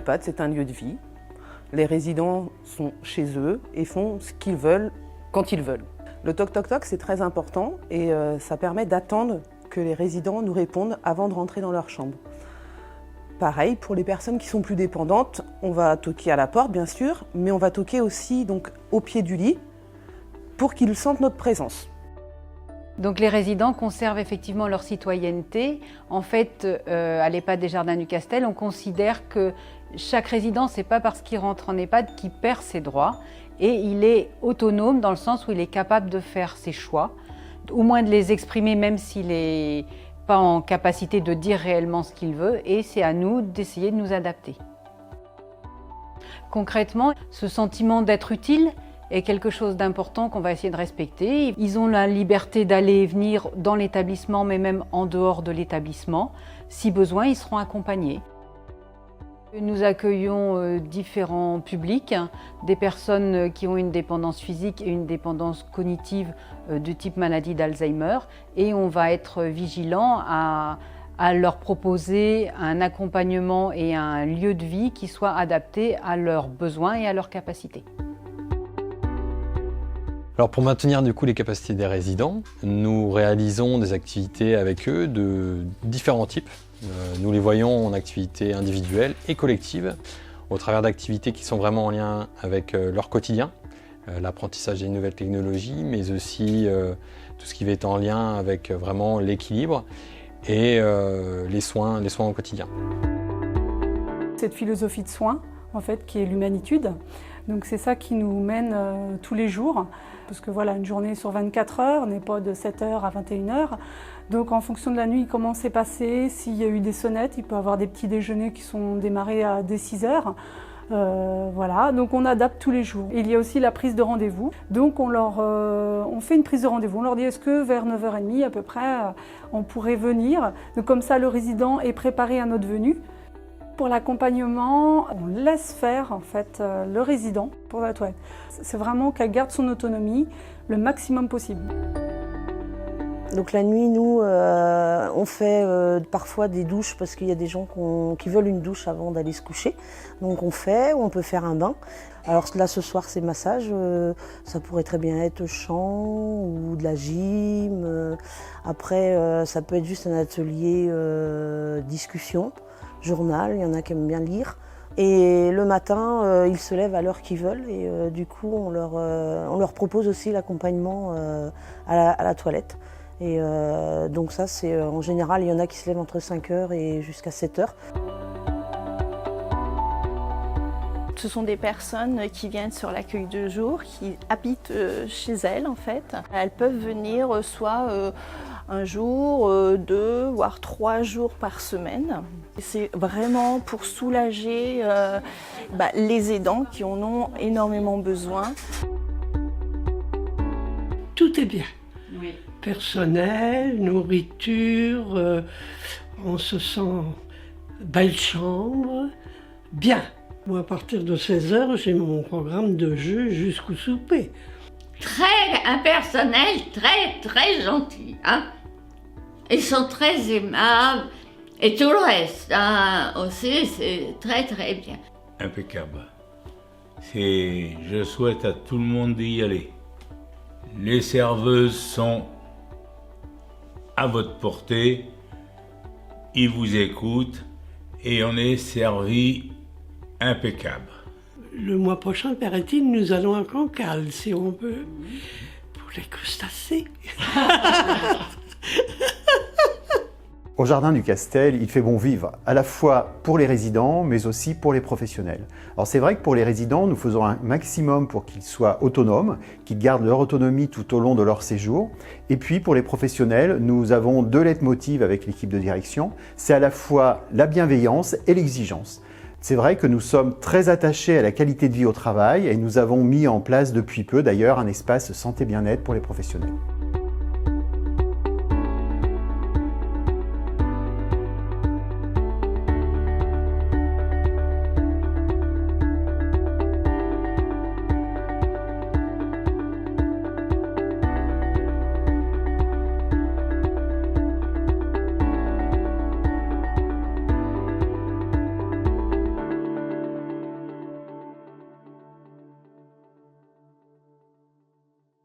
l'EHPAD, c'est un lieu de vie. Les résidents sont chez eux et font ce qu'ils veulent quand ils veulent. Le toc-toc-toc, c'est très important et ça permet d'attendre que les résidents nous répondent avant de rentrer dans leur chambre. Pareil, pour les personnes qui sont plus dépendantes, on va toquer à la porte, bien sûr, mais on va toquer aussi donc, au pied du lit pour qu'ils sentent notre présence. Donc les résidents conservent effectivement leur citoyenneté. En fait, à l'EHPAD des Jardins du Castel, on considère que chaque résident, c'est pas parce qu'il rentre en EHPAD qu'il perd ses droits, et il est autonome dans le sens où il est capable de faire ses choix, au moins de les exprimer même s'il n'est pas en capacité de dire réellement ce qu'il veut, et c'est à nous d'essayer de nous adapter. Concrètement, ce sentiment d'être utile est quelque chose d'important qu'on va essayer de respecter. Ils ont la liberté d'aller et venir dans l'établissement, mais même en dehors de l'établissement. Si besoin, ils seront accompagnés. Nous accueillons différents publics, des personnes qui ont une dépendance physique et une dépendance cognitive de type maladie d'Alzheimer, et on va être vigilant à leur proposer un accompagnement et un lieu de vie qui soit adapté à leurs besoins et à leurs capacités. Alors pour maintenir du coup les capacités des résidents, nous réalisons des activités avec eux de différents types. Nous les voyons en activités individuelles et collectives, au travers d'activités qui sont vraiment en lien avec leur quotidien, l'apprentissage des nouvelles technologies, mais aussi tout ce qui va être en lien avec vraiment l'équilibre et les soins au quotidien. Cette philosophie de soins, en fait, qui est l'humanitude, donc c'est ça qui nous mène tous les jours, parce que voilà, une journée sur 24 heures n'est pas de 7h à 21h. Donc en fonction de la nuit, comment c'est passé, s'il y a eu des sonnettes, il peut y avoir des petits déjeuners qui sont démarrés dès 6h. Voilà, donc on adapte tous les jours. Il y a aussi la prise de rendez-vous. Donc on fait une prise de rendez-vous. On leur dit est-ce que vers 9h30 à peu près, on pourrait venir. Donc comme ça, le résident est préparé à notre venue. Pour l'accompagnement, on laisse faire en fait le résident pour la toilette. C'est vraiment qu'elle garde son autonomie le maximum possible. Donc la nuit, nous, on fait parfois des douches parce qu'il y a des gens qui veulent une douche avant d'aller se coucher. Donc on peut faire un bain. Alors là, ce soir, c'est massage. Ça pourrait très bien être chant ou de la gym. Après, ça peut être juste un atelier discussion, journal. Il y en a qui aiment bien lire. Et le matin, ils se lèvent à l'heure qu'ils veulent. Et du coup, on leur propose aussi l'accompagnement à la toilette. Et donc ça, c'est en général, il y en a qui se lèvent entre 5h et jusqu'à 7h. Ce sont des personnes qui viennent sur l'accueil de jour, qui habitent chez elles en fait. Elles peuvent venir soit un jour, 2, voire 3 jours par semaine. C'est vraiment pour soulager les aidants qui en ont énormément besoin. Tout est bien. Oui. Personnel, nourriture, on se sent belle chambre, bien. Moi, à partir de 16h, j'ai mon programme de jeu jusqu'au souper. Un personnel très gentil. Hein. Ils sont très aimables. Et tout le reste aussi, c'est très bien. Impeccable. Je souhaite à tout le monde d'y aller. Les serveuses sont à votre portée, ils vous écoutent et on est servi impeccable. Le mois prochain, paraît-il, nous allons à Cancale, si on peut, pour les crustacés. Au Jardin du Castel, il fait bon vivre, à la fois pour les résidents, mais aussi pour les professionnels. Alors c'est vrai que pour les résidents, nous faisons un maximum pour qu'ils soient autonomes, qu'ils gardent leur autonomie tout au long de leur séjour. Et puis pour les professionnels, nous avons 2 leitmotivs avec l'équipe de direction. C'est à la fois la bienveillance et l'exigence. C'est vrai que nous sommes très attachés à la qualité de vie au travail et nous avons mis en place depuis peu d'ailleurs un espace santé bien-être pour les professionnels.